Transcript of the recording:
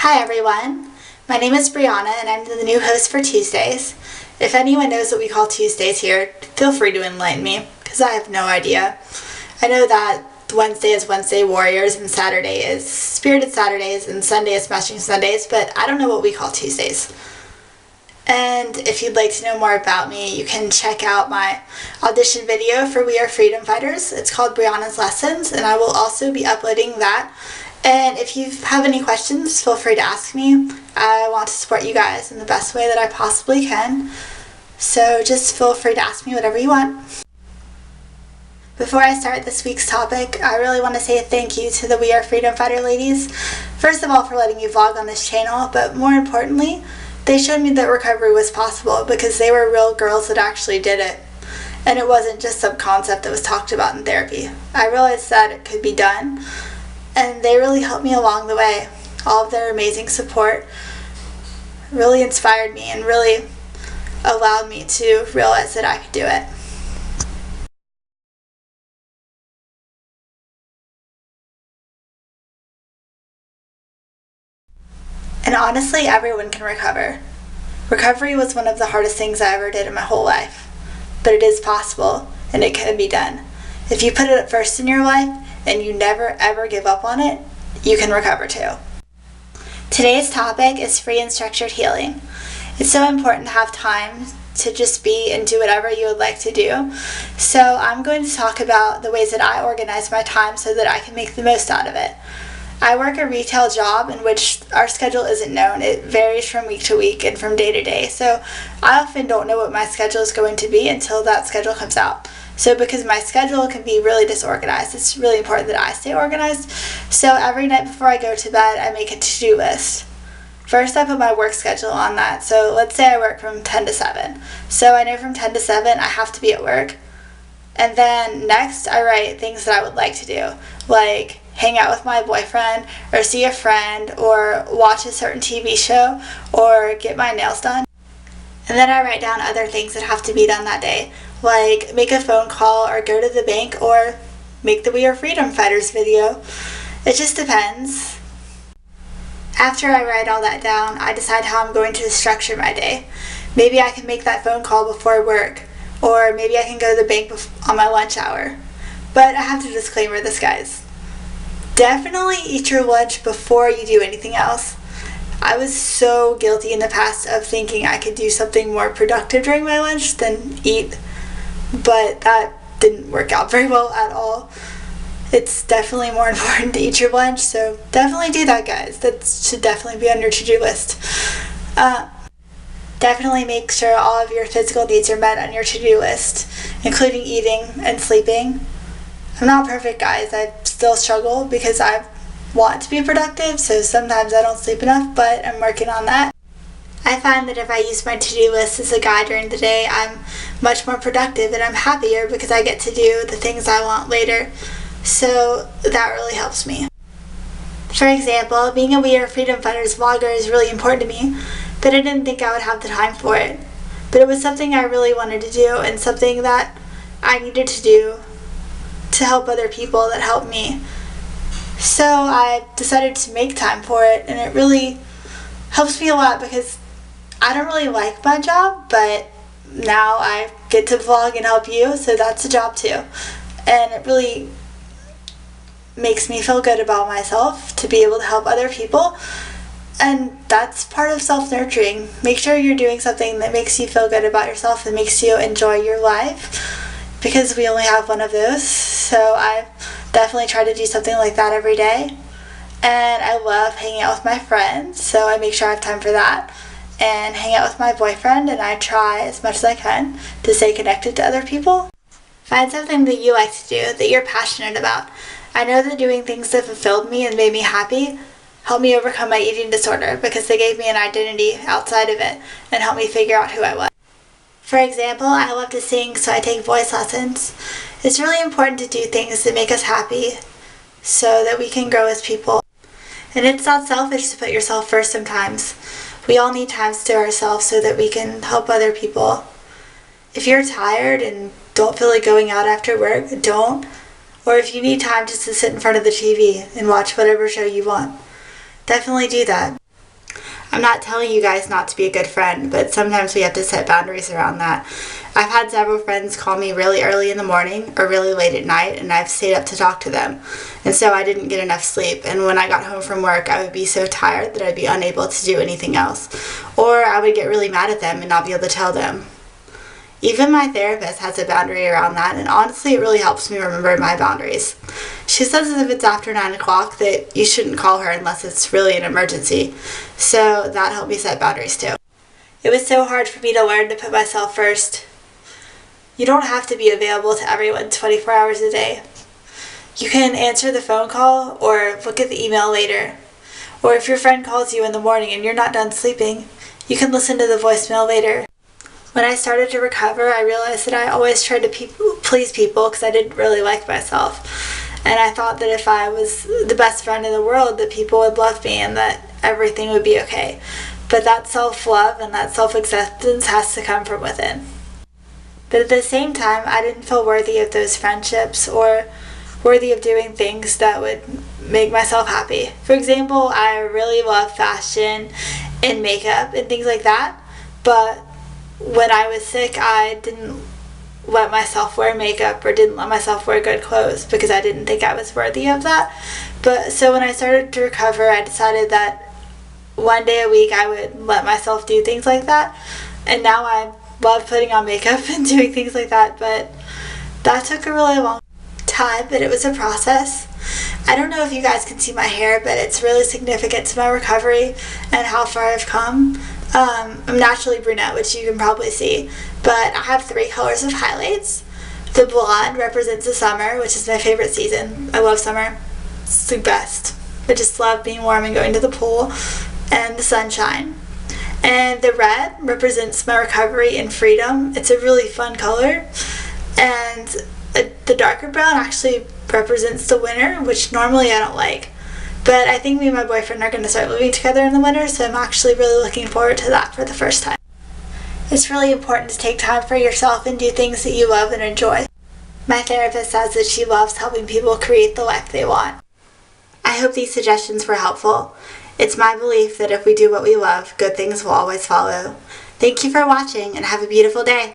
Hi everyone, my name is Brianna and I'm the new host for Tuesdays. If anyone knows what we call Tuesdays here, feel free to enlighten me, because I have no idea. I know that Wednesday is Wednesday Warriors and Saturday is Spirited Saturdays and Sunday is Smashing Sundays, but I don't know what we call Tuesdays. And if you'd like to know more about me, you can check out my audition video for WeRfreEDomFighters. It's called Brianna's Lessons, and I will also be uploading that. And if you have any questions, feel free to ask me. I want to support you guys in the best way that I possibly can. So just feel free to ask me whatever you want. Before I start this week's topic, I really want to say a thank you to the WeRfreEDomFighter ladies. First of all, for letting me vlog on this channel, but more importantly, they showed me that recovery was possible because they were real girls that actually did it. And it wasn't just some concept that was talked about in therapy. I realized that it could be done. And they really helped me along the way. All of their amazing support really inspired me and really allowed me to realize that I could do it. And honestly, everyone can recover. Recovery was one of the hardest things I ever did in my whole life. But it is possible, and it can be done. If you put it first in your life, and you never ever give up on it, you can recover too. Today's topic is free and structured healing. It's so important to have time to just be and do whatever you would like to do. So I'm going to talk about the ways that I organize my time so that I can make the most out of it. I work a retail job in which our schedule isn't known. It varies from week to week and from day to day. So I often don't know what my schedule is going to be until that schedule comes out. So because my schedule can be really disorganized, it's really important that I stay organized. So every night before I go to bed, I make a to-do list. First, I put my work schedule on that. So let's say I work from 10 to 7. So I know from 10 to 7 I have to be at work. And then next, I write things that I would like to do, like hang out with my boyfriend, or see a friend, or watch a certain TV show, or get my nails done. And then I write down other things that have to be done that day, like make a phone call or go to the bank or make the WeRfreEDomFighters video. It just depends. After I write all that down, I decide how I'm going to structure my day. Maybe I can make that phone call before work, or maybe I can go to the bank on my lunch hour. But I have to disclaimer this, guys. Definitely eat your lunch before you do anything else. I was so guilty in the past of thinking I could do something more productive during my lunch than eat, but that didn't work out very well at all. It's definitely more important to eat your lunch, so definitely do that, guys. That should definitely be on your to-do list. Definitely make sure all of your physical needs are met on your to-do list, including eating and sleeping. I'm not perfect, guys. I still struggle because I want to be productive, so sometimes I don't sleep enough, but I'm working on that. I find that if I use my to-do list as a guide during the day, I'm much more productive and I'm happier because I get to do the things I want later. So that really helps me. For example, being a WeRfreEDomFighters vlogger is really important to me, but I didn't think I would have the time for it. But it was something I really wanted to do and something that I needed to do to help other people that helped me. So I decided to make time for it, and it really helps me a lot because I don't really like my job, but now I get to vlog and help you, so that's a job too. And it really makes me feel good about myself to be able to help other people, and that's part of self-nurturing. Make sure you're doing something that makes you feel good about yourself and makes you enjoy your life, because we only have one of those. So I definitely try to do something like that every day. And I love hanging out with my friends, so I make sure I have time for that. And hang out with my boyfriend, and I try as much as I can to stay connected to other people. Find something that you like to do, that you're passionate about. I know that doing things that fulfilled me and made me happy helped me overcome my eating disorder because they gave me an identity outside of it and helped me figure out who I was. For example, I love to sing, so I take voice lessons. It's really important to do things that make us happy so that we can grow as people. And it's not selfish to put yourself first sometimes. We all need times to ourselves so that we can help other people. If you're tired and don't feel like going out after work, don't. Or if you need time just to sit in front of the TV and watch whatever show you want, definitely do that. I'm not telling you guys not to be a good friend, but sometimes we have to set boundaries around that. I've had several friends call me really early in the morning or really late at night, and I've stayed up to talk to them. And so I didn't get enough sleep, and when I got home from work, I would be so tired that I'd be unable to do anything else. Or I would get really mad at them and not be able to tell them. Even my therapist has a boundary around that, and honestly it really helps me remember my boundaries. She says that if it's after 9 o'clock that you shouldn't call her unless it's really an emergency, so that helped me set boundaries too. It was so hard for me to learn to put myself first. You don't have to be available to everyone 24 hours a day. You can answer the phone call or look at the email later. Or if your friend calls you in the morning and you're not done sleeping, you can listen to the voicemail later. When I started to recover, I realized that I always tried to please people because I didn't really like myself. And I thought that if I was the best friend in the world, that people would love me and that everything would be okay. But that self-love and that self-acceptance has to come from within. But at the same time, I didn't feel worthy of those friendships or worthy of doing things that would make myself happy. For example, I really love fashion and makeup and things like that, but when I was sick, I didn't let myself wear makeup or didn't let myself wear good clothes because I didn't think I was worthy of that. But so when I started to recover, I decided that one day a week I would let myself do things like that. And now I love putting on makeup and doing things like that, but that took a really long time, but it was a process. I don't know if you guys can see my hair, but it's really significant to my recovery and how far I've come. I'm naturally brunette, which you can probably see, but I have 3 colors of highlights. The blonde represents the summer, which is my favorite season. I love summer. It's the best. I just love being warm and going to the pool and the sunshine. And the red represents my recovery and freedom. It's a really fun color. And the darker brown actually represents the winter, which normally I don't like. But I think me and my boyfriend are going to start living together in the winter, so I'm actually really looking forward to that for the first time. It's really important to take time for yourself and do things that you love and enjoy. My therapist says that she loves helping people create the life they want. I hope these suggestions were helpful. It's my belief that if we do what we love, good things will always follow. Thank you for watching and have a beautiful day.